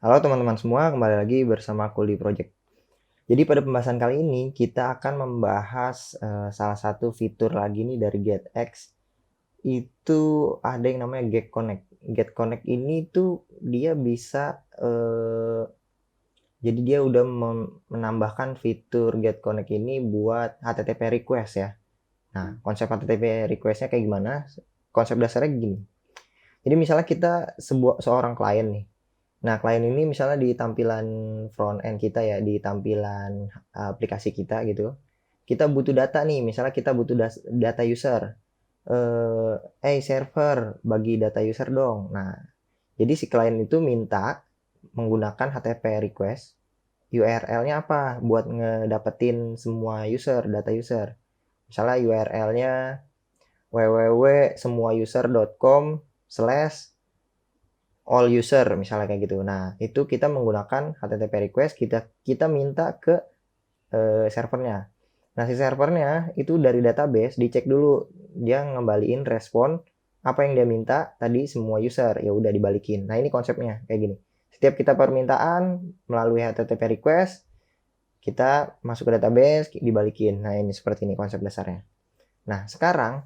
Halo teman-teman semua, kembali lagi bersama aku di Project. Jadi pada pembahasan kali ini kita akan membahas salah satu fitur lagi nih dari GetX. Itu ada yang namanya Get Connect. Get Connect ini tuh dia bisa jadi dia udah menambahkan fitur Get Connect ini buat HTTP request ya. Nah, konsep HTTP requestnya kayak gimana? Konsep dasarnya gini. Jadi misalnya kita seorang klien nih. Nah, klien ini misalnya di tampilan front end kita ya, di tampilan aplikasi kita gitu. Kita butuh data nih, misalnya kita butuh data user. Server, bagi data user dong. Nah, jadi si klien itu minta menggunakan HTTP request, URL-nya apa? Buat ngedapetin semua user, data user. Misalnya URL-nya www.semuauser.com/all user misalnya kayak gitu. Nah, itu kita menggunakan HTTP request, kita minta ke servernya. Nah, si servernya itu dari database dicek dulu, dia ngembaliin respon apa yang dia minta tadi semua user, ya udah dibalikin. Nah, ini konsepnya kayak gini. Setiap kita permintaan melalui HTTP request, kita masuk ke database, dibalikin. Nah, ini seperti ini konsep dasarnya. Nah, sekarang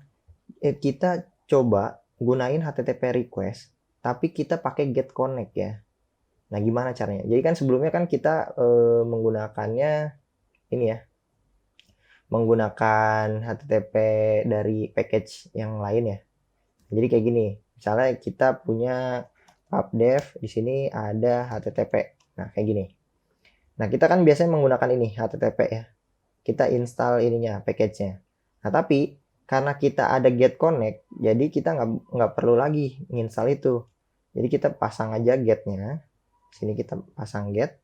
kita coba gunain HTTP request, tapi kita pakai get connect ya. Nah, gimana caranya? Jadi kan sebelumnya kan kita menggunakannya ini ya, menggunakan HTTP dari package yang lain ya. Jadi kayak gini, misalnya kita punya pubdev, di sini ada HTTP. Nah, kayak gini. Nah, kita kan biasanya menggunakan ini HTTP ya. Kita install ininya, package-nya. Nah, tapi karena kita ada get connect, jadi kita nggak perlu lagi nginstal itu. Jadi kita pasang aja get-nya. Sini kita pasang get.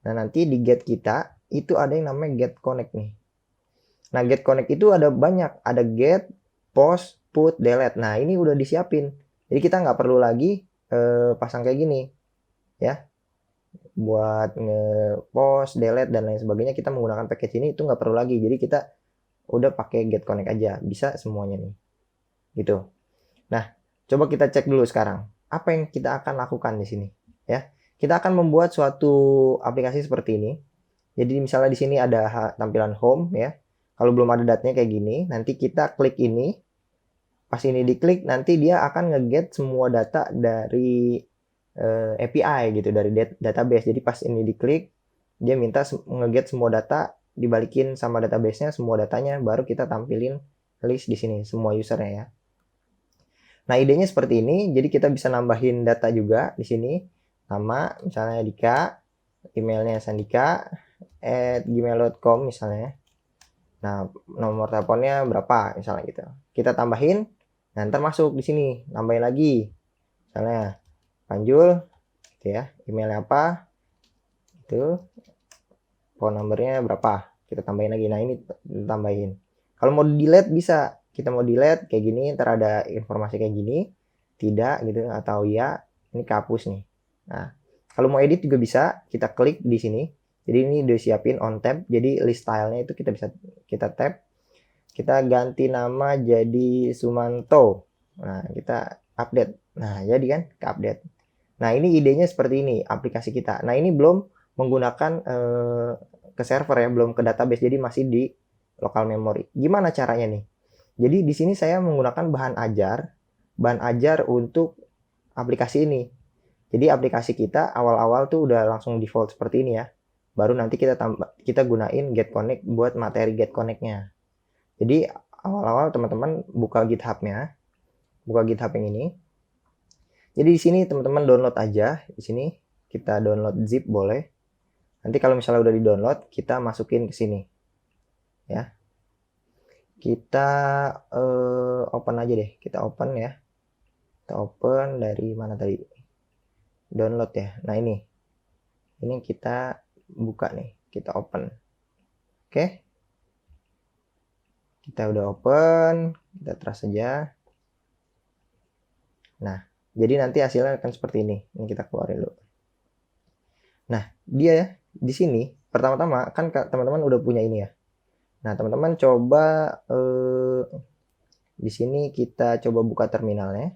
Nah, nanti di get kita itu ada yang namanya get connect nih. Nah, get connect itu ada banyak, ada get, post, put, delete. Nah, ini udah disiapin. Jadi kita nggak perlu lagi pasang kayak gini, ya. Buat nge-post, delete dan lain sebagainya kita menggunakan package ini itu nggak perlu lagi. Jadi kita udah pakai get connect aja, bisa semuanya nih. Gitu. Nah, coba kita cek dulu sekarang. Apa yang kita akan lakukan di sini, ya. Kita akan membuat suatu aplikasi seperti ini. Jadi misalnya di sini ada tampilan home ya. Kalau belum ada datanya kayak gini, nanti kita klik ini. Pas ini diklik, nanti dia akan nge-get semua data dari API gitu, dari database. Jadi pas ini diklik, dia minta nge-get semua data, dibalikin sama database-nya, semua datanya, baru kita tampilin list di sini, semua usernya ya. Nah, idenya seperti ini, jadi kita bisa nambahin data juga di sini. Nama, misalnya Dika, emailnya sandika@gmail.com misalnya. Nah, nomor teleponnya berapa misalnya gitu. Kita tambahin, nah ntar masuk di sini, nambahin lagi. Misalnya Panjul, gitu ya, emailnya apa, itu, phone numbernya berapa, kita tambahin lagi. Nah, ini tambahin. Kalau mau delete bisa, kita mau delete kayak gini, ntar ada informasi kayak gini, tidak gitu, atau ya, ini kehapus nih. Nah, kalau mau edit juga bisa, kita klik di sini. Jadi ini udah siapin on tab, jadi list stylenya itu kita bisa kita tab, kita ganti nama jadi Sumanto. Nah, kita update. Nah, jadi kan ke update. Nah, ini idenya seperti ini aplikasi kita. Nah, ini belum menggunakan ke server ya, belum ke database. Jadi masih di local memory. Gimana caranya nih? Jadi di sini saya menggunakan bahan ajar untuk aplikasi ini. Jadi aplikasi kita awal-awal tuh udah langsung default seperti ini ya. Baru nanti kita gunain get connect buat materi get connect-nya. Jadi awal-awal teman-teman buka GitHub-nya, buka GitHub yang ini. Jadi di sini teman-teman download aja. Di sini kita download zip boleh. Nanti kalau misalnya udah di-download, kita masukin ke sini. Ya. Kita open aja deh. Kita open ya. Kita open dari mana tadi? Download ya. Nah, ini. Ini kita buka nih. Kita open. Oke. Kita udah open, kita trust aja. Nah, jadi nanti hasilnya akan seperti ini. Ini kita keluarin dulu. Nah, dia ya di sini pertama-tama kan teman-teman udah punya ini ya. Nah, teman-teman coba di sini kita coba buka terminalnya.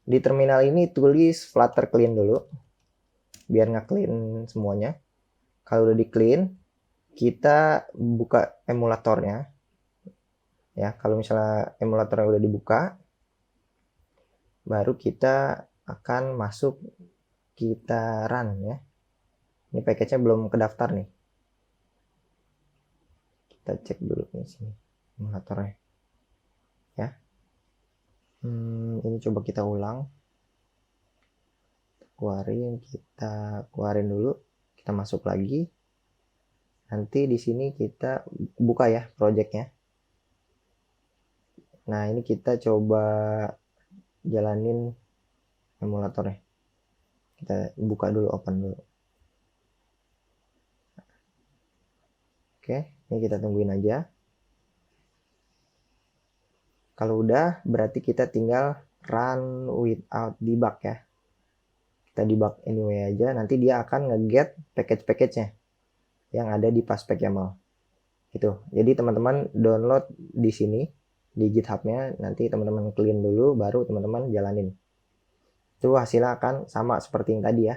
Di terminal ini tulis Flutter Clean dulu. biar nge-clean semuanya. Kalau udah di clean, kita buka emulatornya ya. Kalau misalnya emulatornya udah dibuka, baru kita akan masuk, kita run ya. Ini package-nya belum kedaftar nih. Kita cek dulu di sini emulatornya ya. Ini coba kita ulang, kita keluarin dulu, kita masuk lagi. Nanti di sini kita buka ya projectnya. Nah ini kita coba jalanin emulatornya. Kita buka dulu, open dulu. Oke, ini kita tungguin aja. Kalau udah, berarti kita tinggal run without debug ya. Kita debug anyway aja, nanti dia akan nge-get package-package-nya yang ada di Paspec YAML. Gitu. Jadi teman-teman download di sini, di GitHub-nya, nanti teman-teman clean dulu, baru teman-teman jalanin. Itu hasilnya akan sama seperti yang tadi ya.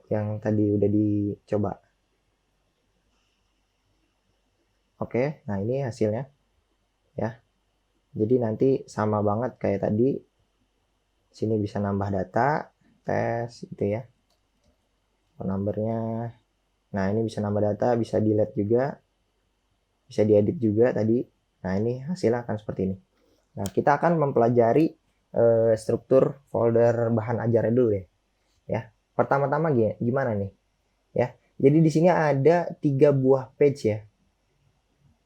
Yang tadi udah dicoba. Oke, nah ini hasilnya ya. Jadi nanti sama banget kayak tadi. Sini bisa nambah data, tes gitu ya. Numbernya. Nah ini bisa nambah data, bisa delete juga, bisa diedit juga tadi. Nah ini hasilnya akan seperti ini. Nah kita akan mempelajari struktur folder bahan ajarnya dulu ya. Pertama-tama gimana nih ya. Jadi di sini ada 3 buah page ya.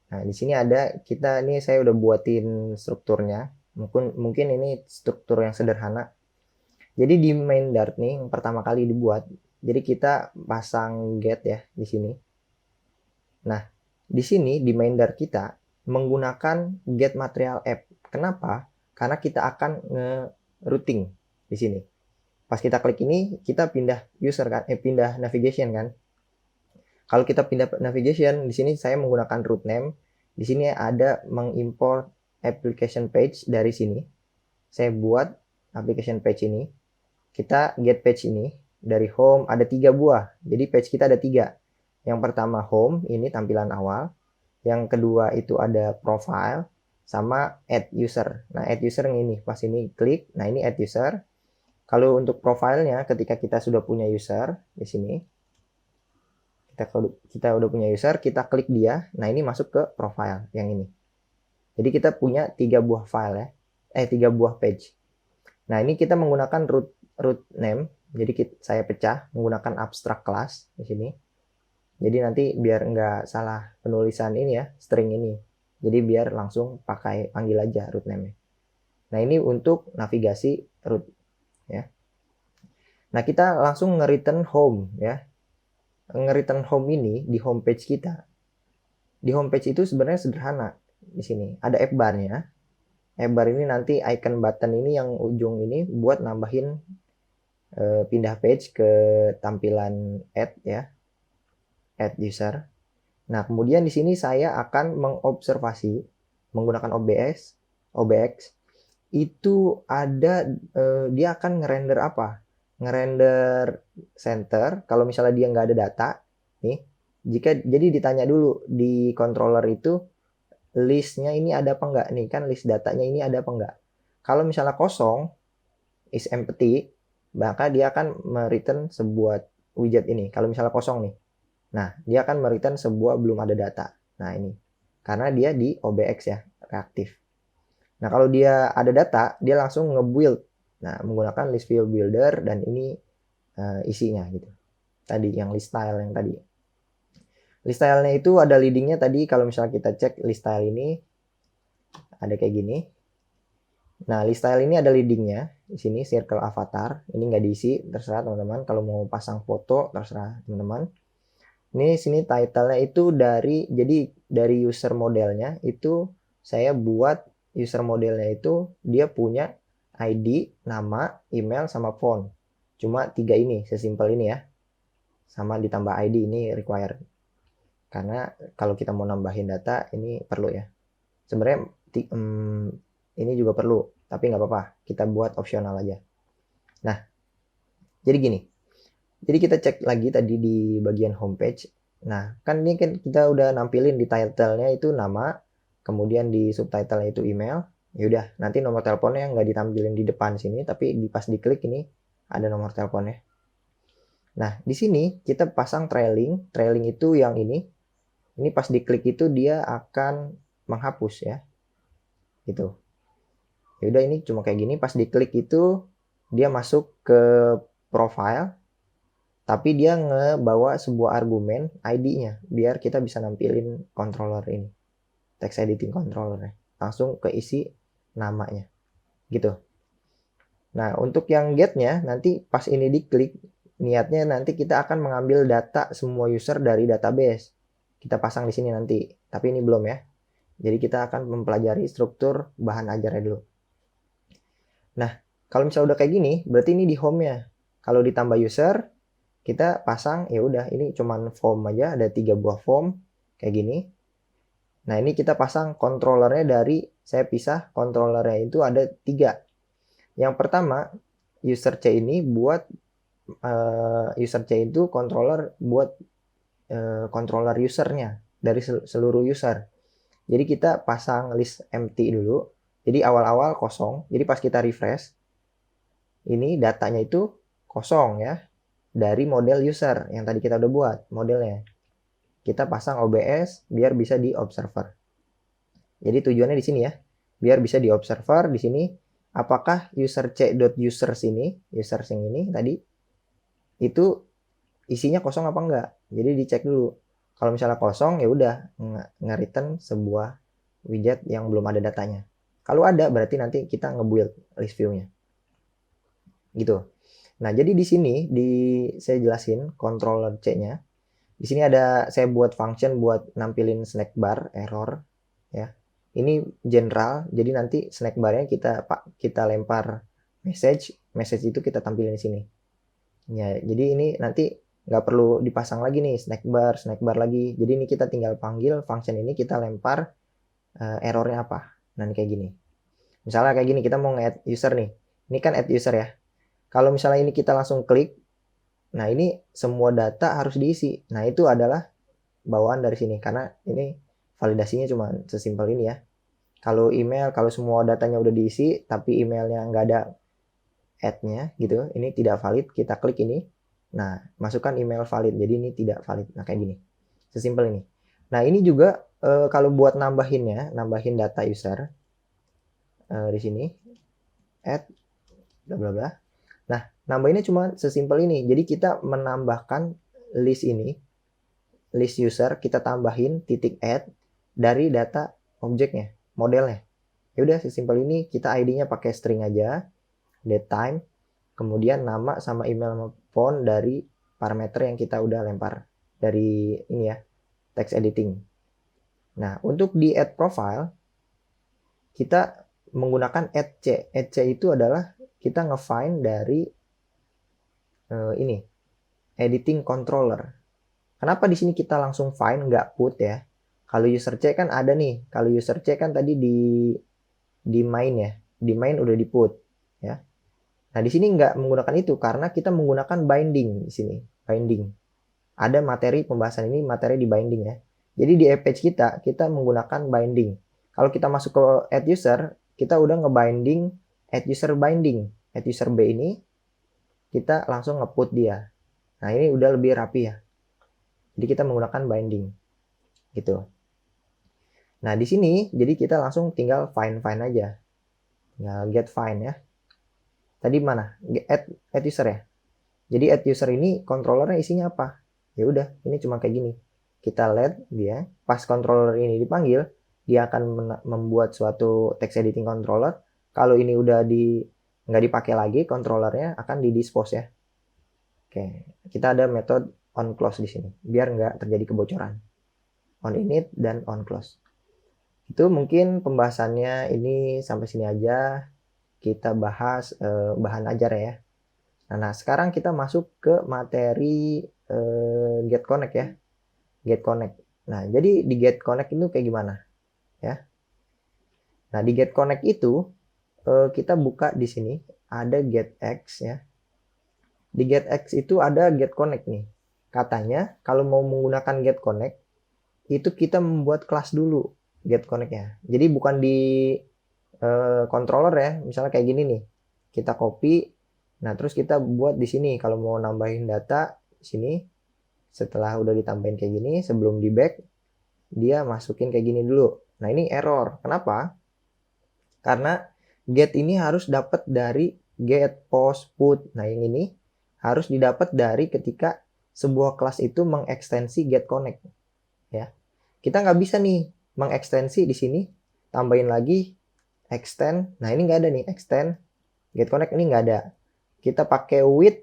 Nah, di sini ada ini saya udah buatin strukturnya. Mungkin ini struktur yang sederhana. Jadi di main Dart nih yang pertama kali dibuat. Jadi kita pasang get ya di sini. Nah, di sini di main Dart kita menggunakan get material app. Kenapa? Karena kita akan nge-routing di sini. Pas kita klik ini, kita pindah user kan, pindah navigation kan. Kalau kita pindah navigation, di sini saya menggunakan root name. Di sini ada mengimport application page dari sini. Saya buat application page ini. Kita get page ini dari home, ada 3 buah. Jadi page kita ada 3. Yang pertama home, ini tampilan awal. Yang kedua itu ada profile sama add user. Nah, add user yang ini, pas ini klik. Nah, ini add user. Kalau untuk profilnya, ketika kita sudah punya user di sini, kita udah punya user, kita klik dia. Nah, ini masuk ke profile yang ini. Jadi kita punya 3 buah file ya. 3 buah page. Nah, ini kita menggunakan root name. Jadi saya pecah menggunakan abstract class di sini. Jadi nanti biar nggak salah penulisan ini ya, string ini. Jadi biar langsung panggil aja root name. Nah, ini untuk navigasi root ya. Nah, kita langsung nge-return home ya. Nge-return home ini di homepage kita. Di homepage itu sebenarnya sederhana. Di sini ada app bar-nya. App bar ini nanti icon button ini yang ujung ini buat nambahin pindah page ke tampilan add ya. Add user. Nah, kemudian di sini saya akan mengobservasi menggunakan OBX itu ada dia akan ngerender apa? Ngerender center. Kalau misalnya dia nggak ada data nih, jadi ditanya dulu di controller itu listnya ini ada apa enggak nih, kan list datanya ini ada apa enggak. Kalau misalnya kosong, is empty, maka dia akan mereturn sebuah widget ini. Kalau misalnya kosong nih, nah dia akan mereturn sebuah belum ada data. Nah ini karena dia di OBX ya, reaktif. Nah kalau dia ada data, dia langsung nge-build. Nah menggunakan list view builder dan ini isinya gitu. Tadi yang list style yang tadi. List style-nya itu ada leading-nya tadi. Kalau misalnya kita cek list style ini ada kayak gini. Nah list style ini ada leading-nya. Di sini circle avatar. Ini nggak diisi, terserah teman-teman. Kalau mau pasang foto, terserah teman-teman. Ini sini title-nya itu jadi dari user modelnya itu saya buat user modelnya itu dia punya ID, nama, email, sama phone. Cuma 3 ini, sesimpel ini ya. Sama ditambah ID ini required. Karena kalau kita mau nambahin data ini perlu ya. Sebenarnya ini juga perlu, tapi nggak apa-apa. Kita buat opsional aja. Nah, jadi gini. Jadi kita cek lagi tadi di bagian homepage. Nah, kan ini kan kita udah nampilin di title-nya itu nama, kemudian di subtitle-nya itu email. Yaudah, nanti nomor teleponnya nggak ditampilin di depan sini, tapi pas diklik ini ada nomor teleponnya. Nah, di sini kita pasang trailing. Trailing itu yang ini. Ini pas diklik itu dia akan menghapus ya. Gitu. Yaudah, ini cuma kayak gini. Pas diklik itu dia masuk ke profile. Tapi dia ngebawa sebuah argumen ID-nya biar kita bisa nampilin controller ini. Text editing controller-nya. Langsung keisi namanya. Gitu. Nah, untuk yang get-nya nanti pas ini diklik, niatnya nanti kita akan mengambil data semua user dari database. Kita pasang di sini nanti. Tapi ini belum ya. Jadi kita akan mempelajari struktur bahan ajarnya dulu. Nah, kalau misalnya udah kayak gini, berarti ini di home-nya. Kalau ditambah user, kita pasang ya udah ini cuman form aja, ada 3 buah form kayak gini. Nah, ini kita pasang controllernya dari, saya pisah controllernya itu ada 3. Yang pertama user C ini buat user C itu controller buat controller usernya dari seluruh user. Jadi kita pasang list empty dulu. Jadi awal-awal kosong. Jadi pas kita refresh ini datanya itu kosong ya. Dari model user yang tadi kita udah buat modelnya. Kita pasang OBS biar bisa di observer. Jadi tujuannya di sini ya, biar bisa di observer di sini apakah user c.users ini, users yang ini tadi itu isinya kosong apa enggak. Jadi dicek dulu. Kalau misalnya kosong ya udah nge-return sebuah widget yang belum ada datanya. Kalau ada berarti nanti kita nge-build list view-nya. Gitu. Nah, jadi di sini saya jelasin controller C-nya. Di sini ada saya buat function buat nampilin snack bar error ya. Ini general, jadi nanti snack barnya kita lempar message itu kita tampilin di sini. Ya, jadi ini nanti nggak perlu dipasang lagi nih snack bar lagi. Jadi ini kita tinggal panggil function ini kita lempar errornya apa. Nah, kayak gini. Misalnya kayak gini kita mau nge-add user nih. Ini kan add user ya. Kalau misalnya ini kita langsung klik, nah ini semua data harus diisi. Nah itu adalah bawaan dari sini karena ini validasinya cuma sesimpel ini ya. Kalau email, kalau semua datanya udah diisi tapi emailnya nggak ada add-nya gitu, ini tidak valid, kita klik ini. Nah, masukkan email valid. Jadi ini tidak valid. Nah, kayak gini. Sesimpel ini. Nah, ini juga kalau buat nambahin data user di sini add bla bla bla. Nah, nambahinnya cuma sesimpel ini. Jadi kita menambahkan list ini, list user, kita tambahin titik add dari data objeknya, modelnya. Ya udah sesimpel ini, kita ID-nya pakai string aja, date time, kemudian nama sama email phone dari parameter yang kita udah lempar dari ini ya, text editing. Nah, untuk di add profile, kita menggunakan add C. Add C itu adalah kita nge-find dari ini editing controller. Kenapa di sini kita langsung find nggak put ya? Kalau user C kan ada nih. Kalau user C kan tadi di main ya. Di main udah di put ya. Nah, di sini nggak menggunakan itu karena kita menggunakan binding di sini. Binding. Ada materi pembahasan ini materi di binding ya. Jadi di page kita menggunakan binding. Kalau kita masuk ke add user, kita udah ngebinding add user binding. Add user B ini kita langsung nge-put dia. Nah, ini udah lebih rapi ya. Jadi kita menggunakan binding. Gitu. Nah, di sini jadi kita langsung tinggal find aja. Tinggal get find ya. Tadi mana? Add user ya. Jadi add user ini controllernya isinya apa? Ya udah, ini cuma kayak gini. Kita let dia, pas controller ini dipanggil, dia akan membuat suatu text editing controller. Kalau ini udah nggak dipakai lagi, controllernya akan di dispose ya. Oke, kita ada metode on close di sini, biar nggak terjadi kebocoran. On init dan on close. Itu mungkin pembahasannya ini sampai sini aja. Kita bahas bahan ajar ya. Nah, sekarang kita masuk ke materi get connect ya. Get connect. Nah, jadi di get connect itu kayak gimana? Ya. Nah, di get connect itu kita buka di sini ada get X ya. Di getX itu ada getConnect nih. Katanya kalau mau menggunakan getConnect itu kita membuat kelas dulu getConnect-nya. Jadi bukan di controller ya. Misalnya kayak gini nih. Kita copy. Nah, terus kita buat di sini kalau mau nambahin data di sini. Setelah udah ditambahin kayak gini, sebelum di back dia masukin kayak gini dulu. Nah, ini error. Kenapa? Karena get ini harus dapat dari get, post, put. Nah, yang ini harus didapat dari ketika sebuah kelas itu mengekstensi get connect. Ya, kita nggak bisa nih mengekstensi di sini, tambahin lagi extend. Nah, ini nggak ada nih extend get connect, ini nggak ada. Kita pakai with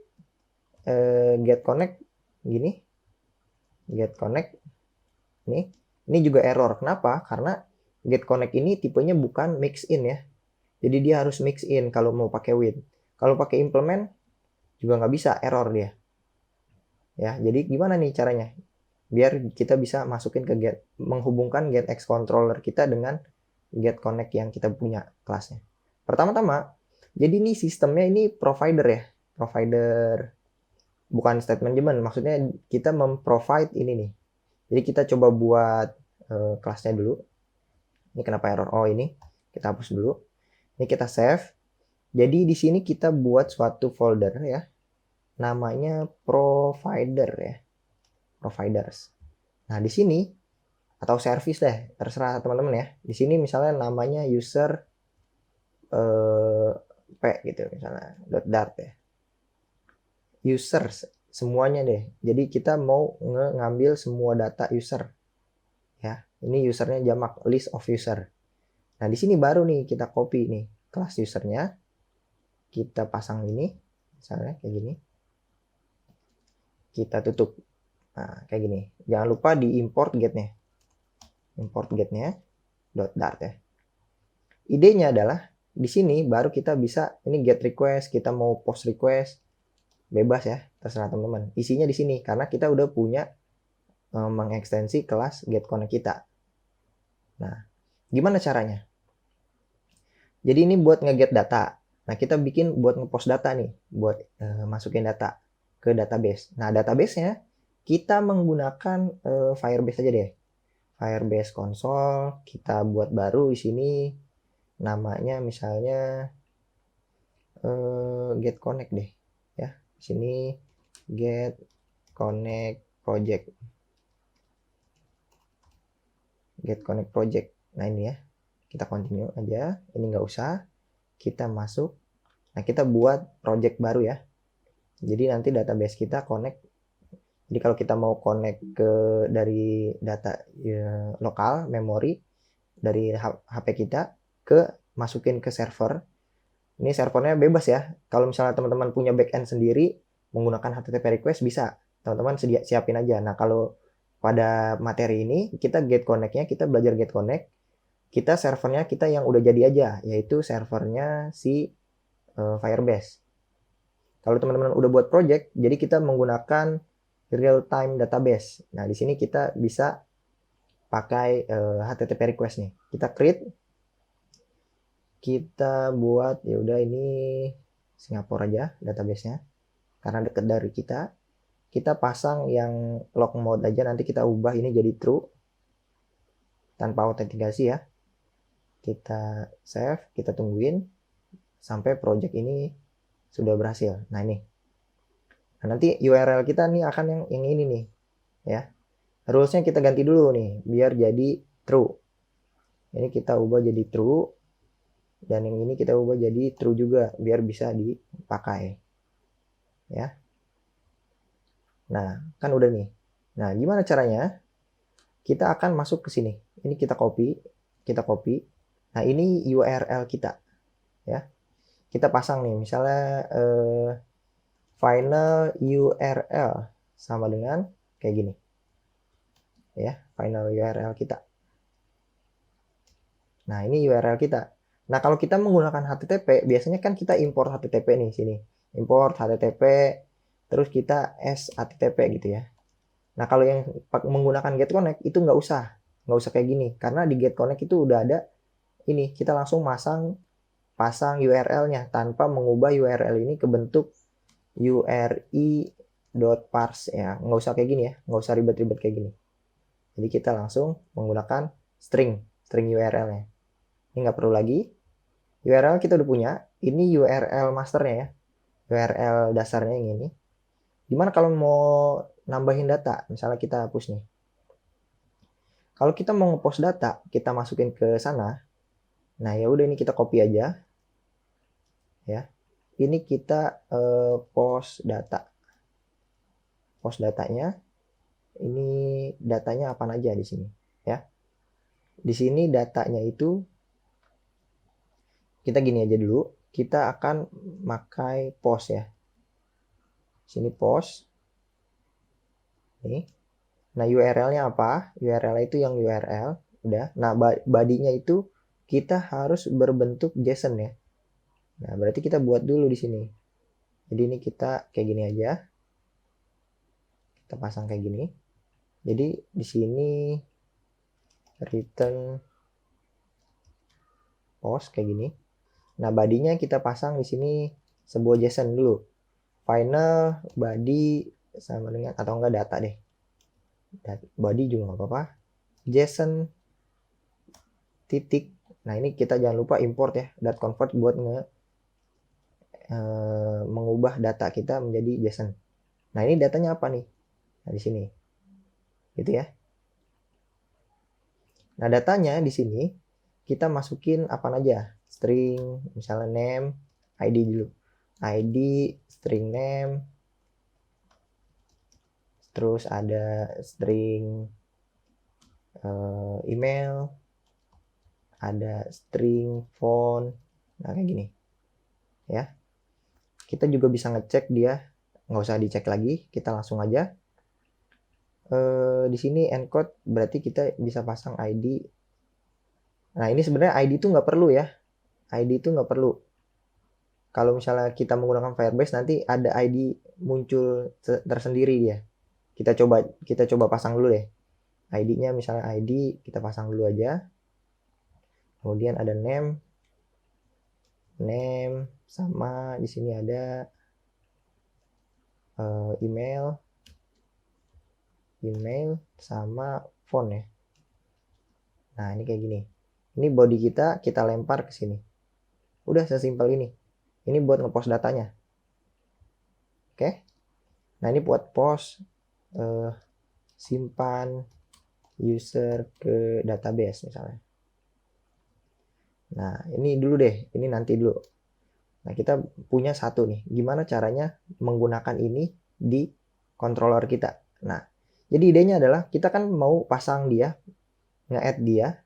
get connect gini, get connect ini juga error. Kenapa? Karena get connect ini tipenya bukan mix in ya. Jadi dia harus mix in kalau mau pakai with. Kalau pakai implement juga nggak bisa, error dia. Ya, jadi gimana nih caranya? Biar kita bisa masukin ke get, menghubungkan getX controller kita dengan get connect yang kita punya kelasnya. Pertama-tama, jadi ini sistemnya ini provider ya. Provider bukan state management, maksudnya kita memprovide ini nih. Jadi kita coba buat kelasnya dulu. Ini kenapa error? Oh, ini kita hapus dulu. Ini kita save. Jadi di sini kita buat suatu folder ya. Namanya provider ya. Providers. Nah, di sini atau service deh, terserah teman-teman ya. Di sini misalnya namanya user p gitu misalnya .dart ya. Users semuanya deh. Jadi kita mau ngambil semua data user. Ya, ini usernya jamak list of user. Nah, di sini baru nih kita copy nih kelas usernya. Kita pasang ini misalnya kayak gini. Kita tutup. Nah, kayak gini. Jangan lupa di import get-nya. Import get-nya .dart ya. Idenya adalah di sini baru kita bisa ini get request, kita mau post request bebas ya, terserah teman-teman. Isinya di sini karena kita udah punya mengekstensi kelas get connect kita. Nah, gimana caranya? Jadi ini buat nge-get data. Nah, kita bikin buat nge-post data nih, buat masukin data ke database. Nah, database-nya kita menggunakan Firebase aja deh. Firebase console, kita buat baru di sini namanya misalnya get connect deh ya. Di sini get connect project. Get connect project. Nah, ini ya. Kita continue aja, ini nggak usah. Kita masuk. Nah, kita buat project baru ya. Jadi nanti database kita connect. Jadi kalau kita mau connect ke dari data ya, lokal memori dari HP kita ke masukin ke server. Ini servernya bebas ya. Kalau misalnya teman-teman punya backend sendiri menggunakan HTTP request bisa. Teman-teman siapin aja. Nah, kalau pada materi ini kita get connect-nya, kita belajar get connect. Kita servernya kita yang udah jadi aja, yaitu servernya si Firebase. Kalau teman-teman udah buat project, jadi kita menggunakan real time database. Nah, di sini kita bisa pakai HTTP request nih. Kita create, kita buat ya udah ini Singapura aja database-nya. Karena dekat dari kita. Kita pasang yang log mode aja, nanti kita ubah ini jadi true tanpa autentikasi ya. Kita save, kita tungguin sampai project ini sudah berhasil. Nah, ini. Nah, nanti URL kita nih akan yang ini nih ya. Rules-nya kita ganti dulu nih biar jadi true. Ini kita ubah jadi true dan yang ini kita ubah jadi true juga biar bisa dipakai. Ya. Nah, kan udah nih. Nah, gimana caranya? Kita akan masuk ke sini. Ini kita copy. Nah, ini URL kita. Ya. Kita pasang nih, misalnya final URL sama dengan kayak gini. Ya, final URL kita. Nah, ini URL kita. Nah, kalau kita menggunakan HTTP, biasanya kan kita import HTTP nih sini. Import HTTP, terus kita HTTP gitu ya. Nah, kalau yang menggunakan GetConnect itu nggak usah kayak gini, karena di GetConnect itu udah ada ini, kita langsung pasang URL-nya tanpa mengubah URL ini ke bentuk URI.parse ya, nggak usah kayak gini ya, nggak usah ribet-ribet kayak gini. Jadi kita langsung menggunakan string URL-nya. Ini nggak perlu lagi. URL kita udah punya. Ini URL masternya ya, URL dasarnya yang ini. Gimana kalau mau nambahin data? Misalnya kita hapus nih. Kalau kita mau ngepost data, kita masukin ke sana. Nah ya udah, ini kita copy aja. Ya, ini kita post data. Post datanya. Ini datanya apa aja di sini ya. Di sini datanya itu kita gini aja dulu. Kita akan pakai post ya. Sini post. Nih. Nah, URL-nya apa? URL itu yang URL. Udah. Nah, body-nya itu kita harus berbentuk JSON ya. Nah, berarti kita buat dulu di sini. Jadi ini kita kayak gini aja. Kita pasang kayak gini. Jadi di sini return post kayak gini. Nah, body-nya kita pasang di sini sebuah JSON dulu. Final body sama dengan, atau enggak data deh. Body juga nggak apa-apa. JSON titik. Nah, ini kita jangan lupa import ya, .convert buat mengubah data kita menjadi JSON. Nah, ini datanya apa nih? Nah, di sini. Gitu ya. Nah, datanya di sini kita masukin apa aja? String, misalnya name, ID dulu. ID, string name, terus ada string email, ada string phone. Nah, kayak gini. Ya. Kita juga bisa ngecek dia, nggak usah dicek lagi, kita langsung aja. Di sini encode berarti kita bisa pasang ID. Nah, ini sebenarnya ID itu nggak perlu ya. ID itu nggak perlu. Kalau misalnya kita menggunakan Firebase nanti ada ID muncul tersendiri dia. Kita coba pasang dulu deh. ID-nya misalnya ID kita pasang dulu aja. Kemudian ada name sama di sini ada email sama phone ya. Nah, ini kayak gini. Ini body kita lempar ke sini. Udah sesimpel ini. Ini buat ngepost datanya. Oke. Nah, ini buat post simpan user ke database misalnya. Nah, ini dulu deh. Ini nanti dulu. Nah, kita punya satu nih. Gimana caranya menggunakan ini di controller kita. Nah, jadi idenya adalah kita kan mau pasang dia, nge-add dia.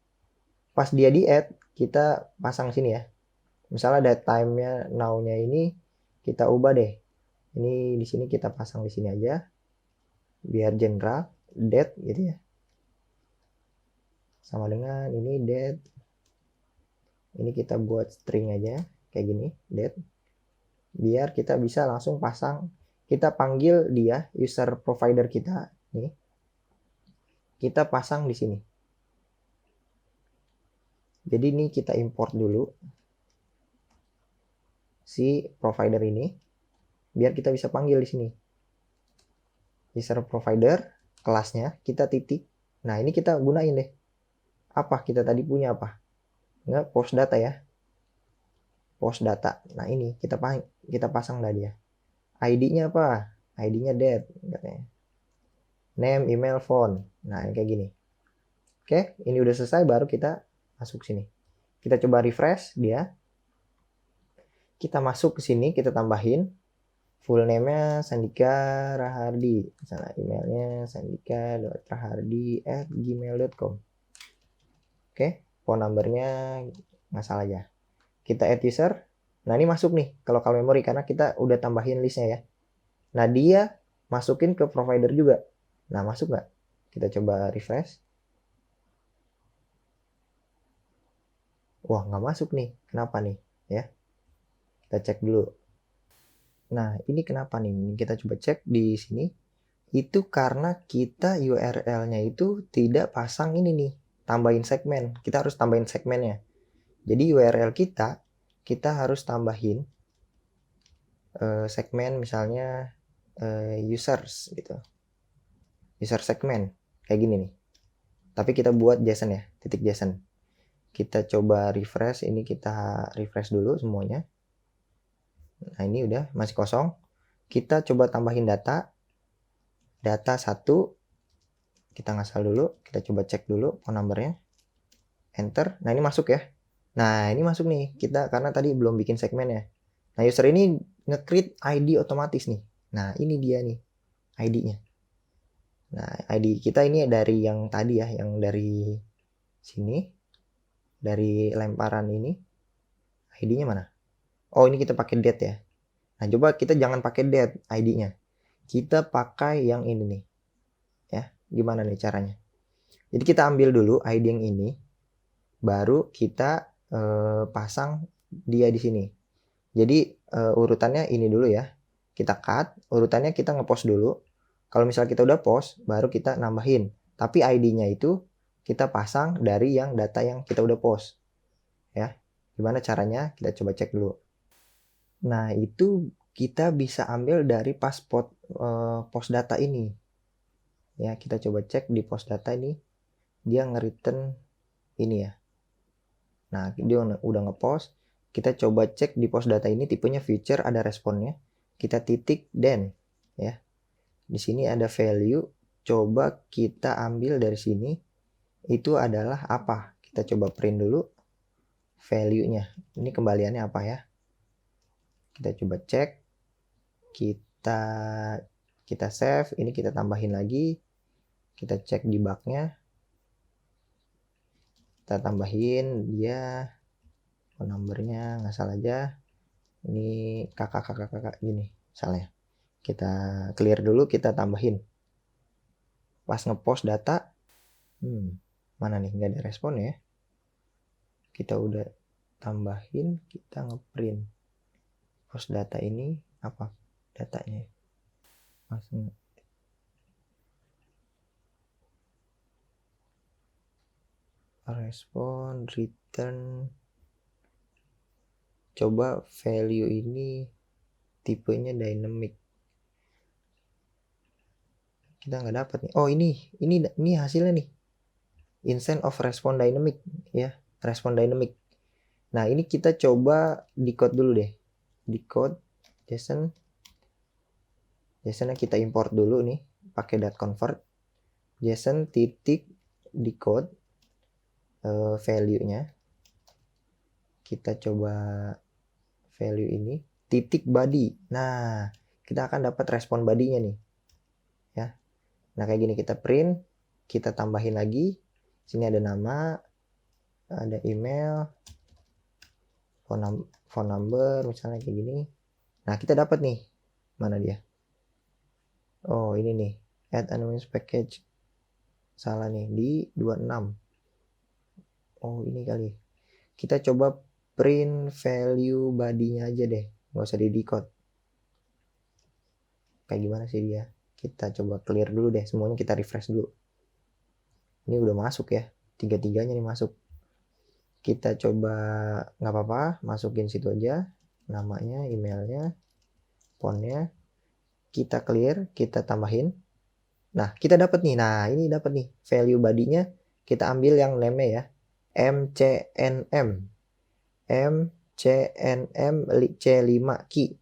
Pas dia di-add, kita pasang sini ya. Misalnya date time-nya now-nya ini kita ubah deh. Ini di sini kita pasang di sini aja. Biar general, date gitu ya. Sama dengan ini date. Ini kita buat string aja kayak gini, date. Biar kita bisa langsung pasang, kita panggil dia user provider kita nih. Kita pasang di sini. Jadi ini kita import dulu si provider ini biar kita bisa panggil di sini. User provider kelasnya kita titik. Nah, ini kita gunain deh. Apa kita tadi punya apa? Nggak, post data ya. Post data. Nah, ini kita pasang dah dia. ID-nya apa? ID-nya date katanya. Name, email, phone. Nah, ini kayak gini. Oke, ini udah selesai baru kita masuk sini. Kita coba refresh dia. Kita masuk ke sini, kita tambahin full name-nya Sandika Rahardi. Misalnya emailnya sandika.rahardi@gmail.com. Oke, phone number-nya nggak salah ya. Kita add user. Nah, ini masuk nih ke local memory karena kita udah tambahin listnya ya. Nah, dia masukin ke provider juga. Nah, masuk nggak? Kita coba refresh. Wah, nggak masuk nih. Kenapa nih? Ya, kita cek dulu. Nah, ini kenapa nih? Kita coba cek di sini. Itu karena kita URL-nya itu tidak pasang ini nih. Tambahin segmen. Kita harus tambahin segmennya. Jadi URL kita harus tambahin segmen misalnya users gitu. User segmen kayak gini nih. Tapi kita buat JSON ya, titik JSON. Kita coba refresh, ini kita refresh dulu semuanya. Nah, ini udah masih kosong. Kita coba tambahin data 1. Kita ngasal dulu, kita coba cek dulu phone numbernya. Enter. Nah, ini masuk ya. Nah, ini masuk nih. Kita karena tadi belum bikin segmen ya. Nah, user ini nge-create ID otomatis nih. Nah, ini dia nih ID-nya. Nah, ID kita ini dari yang tadi ya, yang dari sini, dari lemparan ini. ID-nya mana? Oh, ini kita pakai date ya. Nah, coba kita jangan pakai date ID-nya. Kita pakai yang ini nih. Ya, gimana nih caranya? Jadi kita ambil dulu ID yang ini, baru kita pasang dia di sini. Jadi urutannya ini dulu ya. Kita cut, urutannya kita ngepost dulu. Kalau misalnya kita udah post, baru kita nambahin. Tapi ID-nya itu kita pasang dari yang data yang kita udah post. Ya, gimana caranya? Kita coba cek dulu. Nah, itu kita bisa ambil dari pas post data ini. Ya, kita coba cek di post data ini. Dia nge-return ini ya. Nah, dia udah nge-post. Kita coba cek di post data ini tipenya future, ada responnya. Kita titik then ya. Di sini ada value, coba kita ambil dari sini. Itu adalah apa? Kita coba print dulu value-nya. Ini kembaliannya apa ya? Kita coba cek. Kita save, ini kita tambahin lagi. Kita cek di bug-nya. Kita tambahin dia phone number-nya, ngasal aja. Ini kakak gini misalnya. Kita clear dulu, kita tambahin. Pas ngepost data, mana nih, nggak ada respon ya. Kita udah tambahin, kita ngeprint post data ini apa datanya. Langsung respon, return. Coba value ini tipenya dynamic. Kita nggak dapat nih. Oh, ini hasilnya nih. Instance of respond dynamic ya, respon dynamic. Nah, ini kita coba decode dulu deh. Decode JSON. JSON-nya kita import dulu nih pakai .convert. JSON titik decode value-nya. Kita coba value ini titik body. Nah, kita akan dapat respon body-nya nih. Ya. Nah, kayak gini kita print, kita tambahin lagi. Sini ada nama, ada email, phone number misalnya kayak gini. Nah, kita dapat nih. Mana dia? Oh, ini nih. Add anonymous package. Salah nih, di 26. Oh, ini kali. Kita coba print value body-nya aja deh. Nggak usah di decode. Kayak gimana sih dia? Kita coba clear dulu deh. Semuanya kita refresh dulu. Ini udah masuk ya. Tiga-tiganya nih masuk. Kita coba, nggak apa-apa, masukin situ aja. Namanya, emailnya, fontnya. Kita clear, kita tambahin. Nah, kita dapat nih. Nah, ini dapat nih. Value body-nya kita ambil yang name-nya ya. MCNM. MCNM C5 key.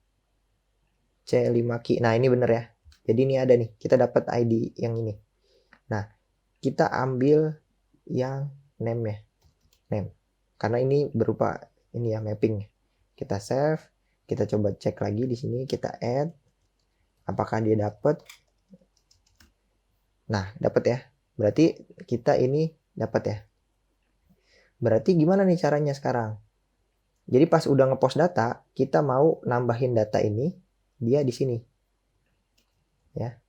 C5 key. Nah, ini bener ya. Jadi ini ada nih. Kita dapat ID yang ini. Nah, kita ambil yang name ya. Name. Karena ini berupa ini ya mapping. Kita save, kita coba cek lagi di sini, kita add. Apakah dia dapat? Nah, dapat ya. Berarti kita ini dapat ya. Berarti gimana nih caranya sekarang? Jadi pas udah ngepost data, kita mau nambahin data ini, dia di sini. Ya.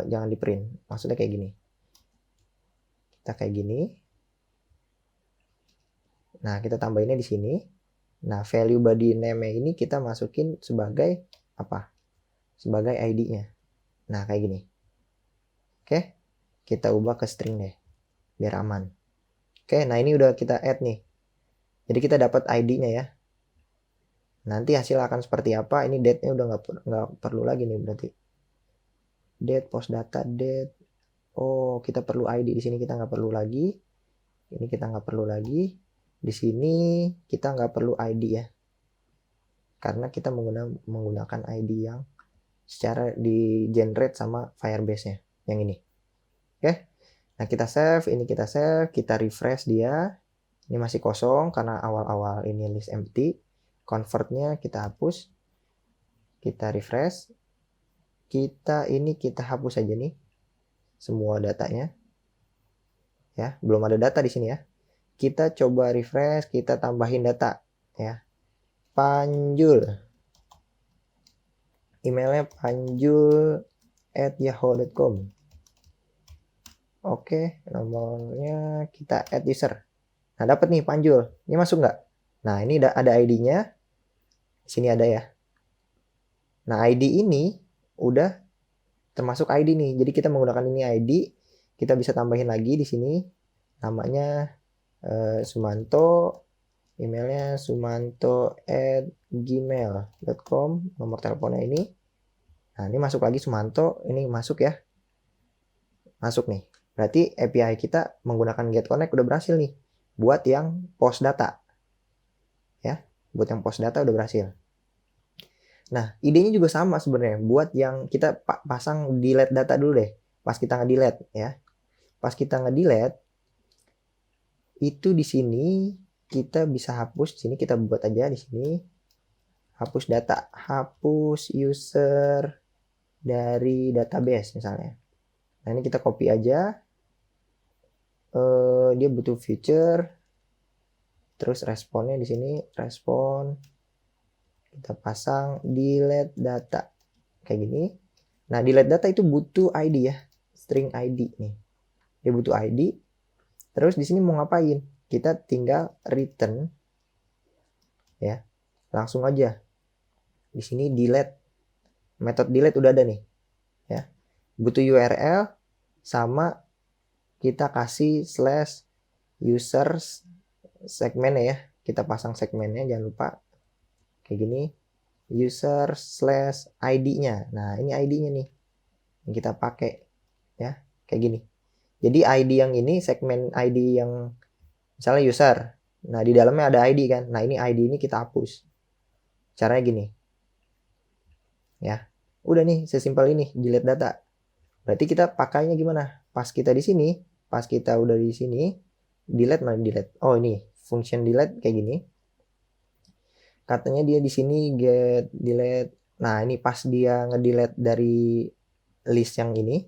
Jangan di print. Maksudnya kayak gini. Kita kayak gini. Nah, kita tambahinnya di sini. Nah, value body name ini kita masukin sebagai apa? Sebagai ID-nya. Nah, kayak gini. Oke. Kita ubah ke string deh. Biar aman. Oke, nah ini udah kita add nih. Jadi kita dapat ID-nya ya. Nanti hasil akan seperti apa? Ini date-nya udah nggak perlu lagi nih berarti. Date, post data, date. Oh, kita perlu ID di sini, kita nggak perlu lagi. Ini kita nggak perlu lagi. Di sini kita nggak perlu ID ya, karena kita menggunakan ID yang secara di generate sama Firebase-nya yang ini. Oke. Nah, kita save, ini kita save, kita refresh dia. Ini masih kosong karena awal-awal ini list empty. Convert-nya kita hapus. Kita refresh. Kita hapus aja nih semua datanya. Ya, belum ada data di sini ya. Kita coba refresh, kita tambahin data ya. Panjul. Emailnya panjul@yahoo.com. Oke, nomornya kita add user. Nah, dapat nih Panjul. Ini masuk nggak? Nah, ini ada ID-nya. Sini ada ya. Nah, ID ini udah termasuk ID nih. Jadi kita menggunakan ini ID, kita bisa tambahin lagi di sini. Namanya Sumanto, emailnya sumanto@gmail.com, nomor teleponnya ini. Nah, ini masuk lagi Sumanto, ini masuk ya. Masuk nih. Berarti API kita menggunakan GetConnect udah berhasil nih. Buat yang post data. Ya, buat yang post data udah berhasil. Nah, idenya juga sama sebenarnya. Buat yang kita pasang delete data dulu deh. Pas kita nge-delete ya. Pas kita nge-delete, itu di sini kita bisa hapus. Di sini kita buat aja di sini. Hapus data. Hapus user dari database misalnya. Nah, ini kita copy aja. Dia butuh feature. Terus responnya di sini. Respon. Kita pasang delete data. Kayak gini. Nah, delete data itu butuh ID ya. String ID nih. Dia butuh ID. Terus di sini mau ngapain? Kita tinggal return ya. Langsung aja. Di sini delete. Metode delete udah ada nih. Ya. Butuh URL sama kita kasih /users segmen ya. Kita pasang segmennya, jangan lupa. Kayak gini. user/id-nya. Nah, ini ID-nya nih. Yang kita pakai ya. Kayak gini. Jadi ID yang ini, segmen ID yang misalnya user. Nah, di dalamnya ada ID kan. Nah, ini ID ini kita hapus. Caranya gini. Ya. Udah nih, sesimpel ini, delete data. Berarti kita pakainya gimana? Pas kita di sini, pas kita udah di sini, delete mana delete? Oh, ini function delete kayak gini. Katanya dia di sini get delete. Nah, ini pas dia ngedelete dari list yang ini,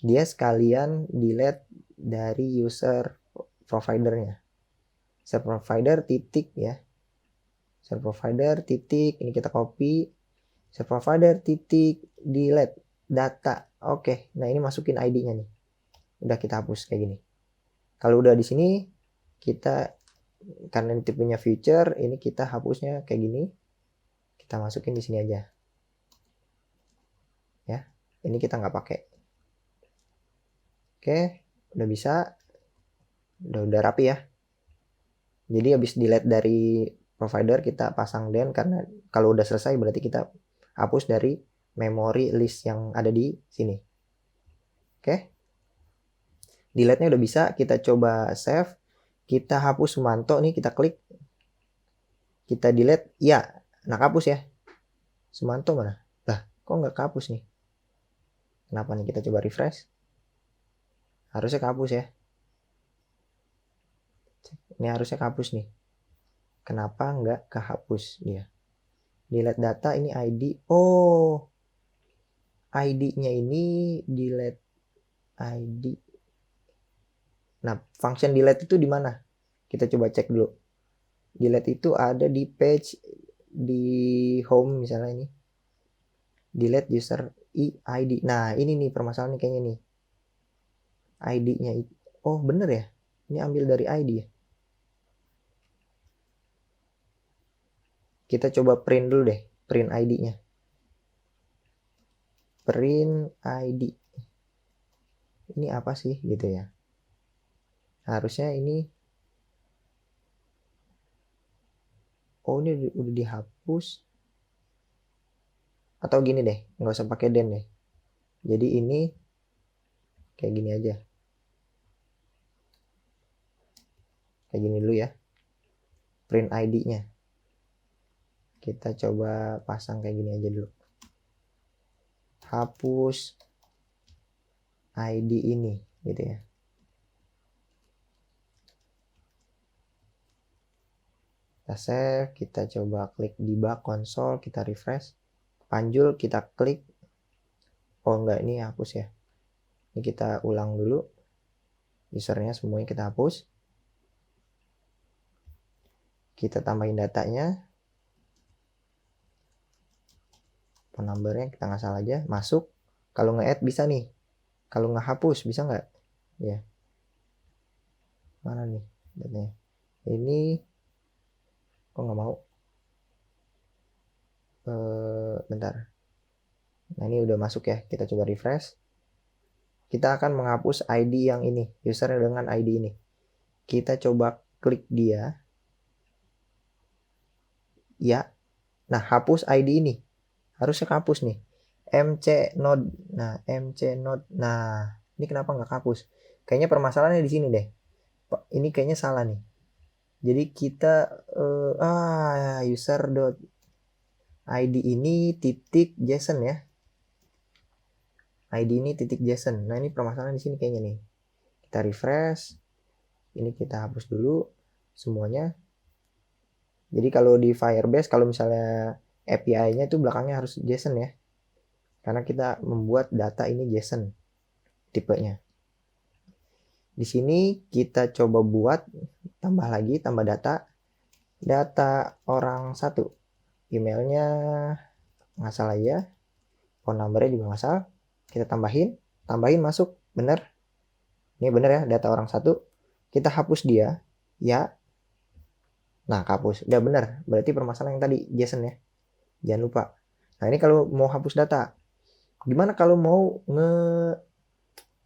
dia sekalian delete dari user providernya. User provider titik ya. User provider titik, ini kita copy. User provider titik delete data. Oke, nah ini masukin ID-nya nih. Udah kita hapus kayak gini. Kalau udah di sini, kita karena ini tipenya feature, ini kita hapusnya kayak gini. Kita masukin di sini aja. Ya, ini kita nggak pakai. Oke, udah bisa. Udah rapi ya. Jadi habis delete dari provider, kita pasang then, karena kalau udah selesai berarti kita hapus dari memori list yang ada di sini. Oke. Delete-nya udah bisa, kita coba save. Kita hapus Sumanto nih, kita klik. Kita delete, ya. Nah, hapus ya. Sumanto mana? Lah, kok nggak kehapus nih? Kenapa nih? Kita coba refresh. Harusnya kehapus ya. Ini harusnya kehapus nih. Kenapa nggak kehapus dia? Delete data, ini ID. Oh, ID-nya ini delete ID. Nah, function delete itu di mana? Kita coba cek dulu. Delete itu ada di page di home misalnya ini. Delete user ID. Nah, ini nih permasalahannya kayaknya nih. ID-nya itu. Oh, bener ya? Ini ambil dari ID ya. Kita coba print dulu deh, print ID-nya. Print ID. Ini apa sih gitu ya? Harusnya ini Oh, ini udah dihapus. Atau gini deh, nggak usah pakai den deh. Jadi ini kayak gini aja. Kayak gini dulu ya. Print ID-nya. Kita coba pasang kayak gini aja dulu. Hapus ID ini gitu ya. Kita save, kita coba klik debug console, kita refresh. Panjul kita klik. Oh enggak, ini hapus ya. Ini kita ulang dulu. Usernya semuanya kita hapus. Kita tambahin datanya. Phone numbernya kita ngasal aja, masuk. Kalau nge-add bisa nih. Kalau nggak hapus bisa nggak? Ya. Mana nih datanya? Ini kok nggak mau? Bentar. Nah ini udah masuk ya. Kita coba refresh. Kita akan menghapus ID yang ini, user dengan ID ini. Kita coba klik dia. Ya. Nah, hapus ID ini. Harusnya hapus nih. MC node. Nah, MC node. Nah, ini kenapa nggak hapus? Kayaknya permasalahannya di sini deh. Ini kayaknya salah nih. Jadi kita user dot ID ini titik JSON ya. ID ini titik JSON. Nah, ini permasalahan di sini kayaknya nih. Kita refresh. Ini kita hapus dulu semuanya. Jadi kalau di Firebase, kalau misalnya API-nya itu belakangnya harus JSON ya. Karena kita membuat data ini JSON tipenya. Di sini kita coba buat, tambah lagi, tambah data orang satu. Emailnya ngasal aja. Phone numbernya juga ngasal. Kita tambahin masuk, bener. Ini bener ya, data orang satu. Kita hapus dia, ya. Nah, hapus. Udah bener. Berarti permasalahan yang tadi, JSON ya. Jangan lupa. Nah, ini kalau mau hapus data. Gimana kalau mau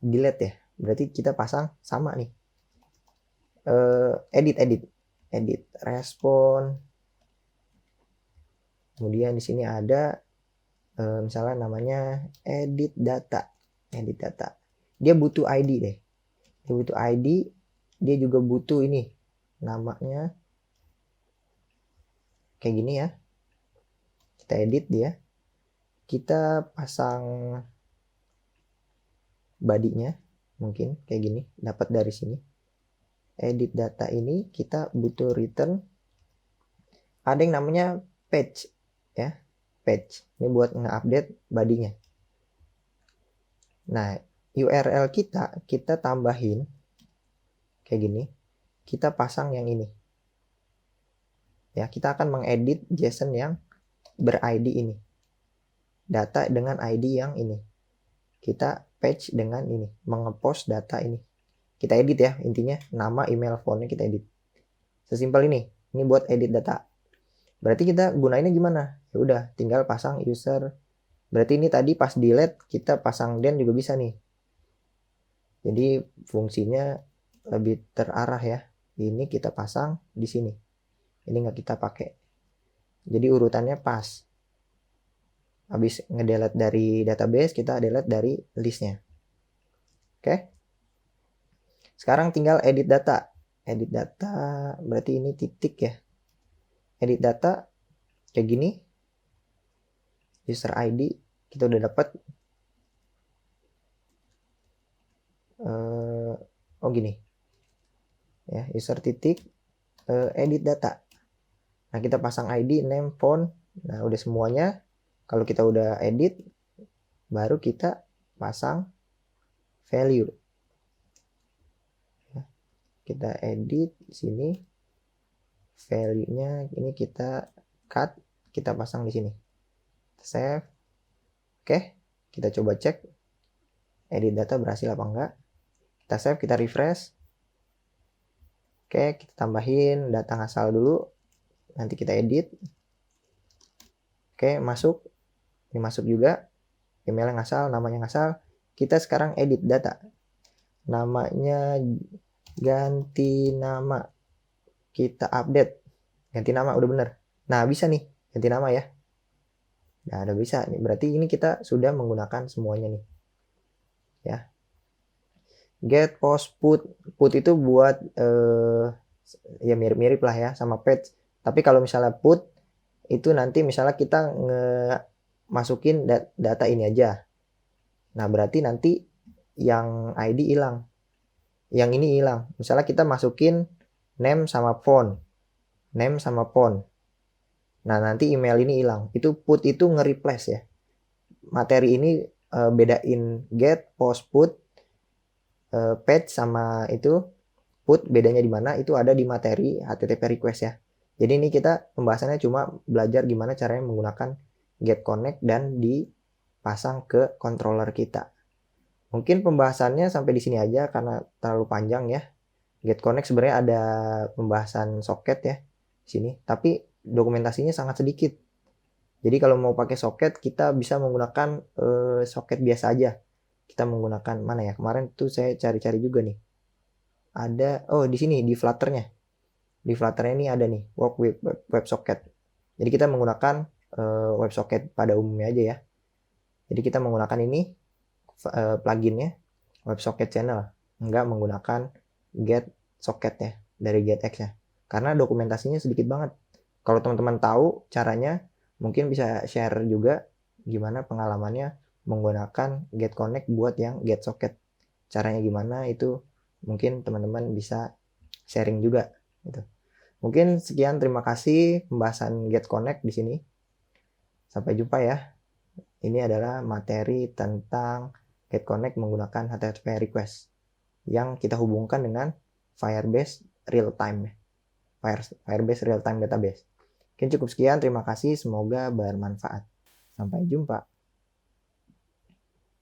delete ya? Berarti kita pasang sama nih. Edit respon. Kemudian di sini ada misalnya namanya edit data. Dia butuh ID deh. Dia butuh ID. Dia juga butuh ini. Namanya kayak gini ya. Kita edit dia. Kita pasang body-nya mungkin kayak gini, dapat dari sini. Edit data ini kita butuh return. Ada yang namanya page ya. Page. Ini buat nge-update body-nya. Nah, URL kita tambahin kayak gini. Kita pasang yang ini. Ya, kita akan mengedit JSON yang ber-ID ini. Data dengan ID yang ini. Kita page dengan ini, mengepost data ini. Kita edit ya, intinya nama, email, phone-nya kita edit. Sesimpel ini. Ini buat edit data. Berarti kita gunainnya gimana? Ya udah, tinggal pasang user. Berarti ini tadi pas delete kita pasang den juga bisa nih. Jadi fungsinya lebih terarah ya. Ini kita pasang di sini. Ini nggak kita pakai. Jadi urutannya pas. Habis ngedelete dari database, kita delete dari listnya. Oke. Sekarang tinggal edit data. Edit data berarti ini titik ya. Edit data kayak gini. User ID kita udah dapat. Oh gini. Ya, user titik edit data. Nah, kita pasang ID, name, phone. Nah, udah semuanya. Kalau kita udah edit, baru kita pasang value. Ya, kita edit di sini. Value-nya ini kita cut, kita pasang di sini. Save. Oke, kita coba cek edit data berhasil apa enggak. Kita save, kita refresh. Oke, kita tambahin data ngasal dulu. Nanti kita edit. Oke, masuk. Ini masuk juga. Emailnya ngasal, namanya ngasal. Kita sekarang edit data. Namanya ganti nama. Kita update. Ganti nama, udah bener. Nah, bisa nih ganti nama ya. Nah, udah bisa nih. Berarti ini kita sudah menggunakan semuanya nih. Ya. Get, post, put. Put itu buat ya mirip-mirip lah ya sama page. Tapi kalau misalnya put itu nanti misalnya kita masukin data ini aja. Nah, berarti nanti yang ID hilang. Yang ini hilang. Misalnya kita masukin name sama phone. Name sama phone. Nah, nanti email ini hilang. Itu put itu nge-replace ya. Materi ini bedain get, post, put, page sama itu put bedanya di mana itu ada di materi HTTP request ya. Jadi ini kita pembahasannya cuma belajar gimana caranya menggunakan get connect dan dipasang ke controller kita. Mungkin pembahasannya sampai di sini aja karena terlalu panjang ya. Get connect sebenarnya ada pembahasan soket ya di sini, tapi dokumentasinya sangat sedikit. Jadi kalau mau pakai soket kita bisa menggunakan soket biasa aja. Kita menggunakan mana ya? Kemarin tuh saya cari-cari juga nih. Ada di sini di Flutter-nya. Di Flutter-nya ini ada nih WebSocket. Jadi kita menggunakan WebSocket pada umumnya aja ya. Jadi kita menggunakan ini pluginnya WebSocket Channel, enggak menggunakan GetSocket ya dari GetX ya. Karena dokumentasinya sedikit banget. Kalau teman-teman tahu caranya, mungkin bisa share juga gimana pengalamannya menggunakan GetConnect buat yang GetSocket. Caranya gimana itu mungkin teman-teman bisa sharing juga gitu. Mungkin sekian, terima kasih pembahasan GetConnect di sini. Sampai jumpa ya. Ini adalah materi tentang GetConnect menggunakan HTTP request yang kita hubungkan dengan Firebase Real-Time. Firebase Real-Time Database. Mungkin cukup sekian, terima kasih, semoga bermanfaat. Sampai jumpa.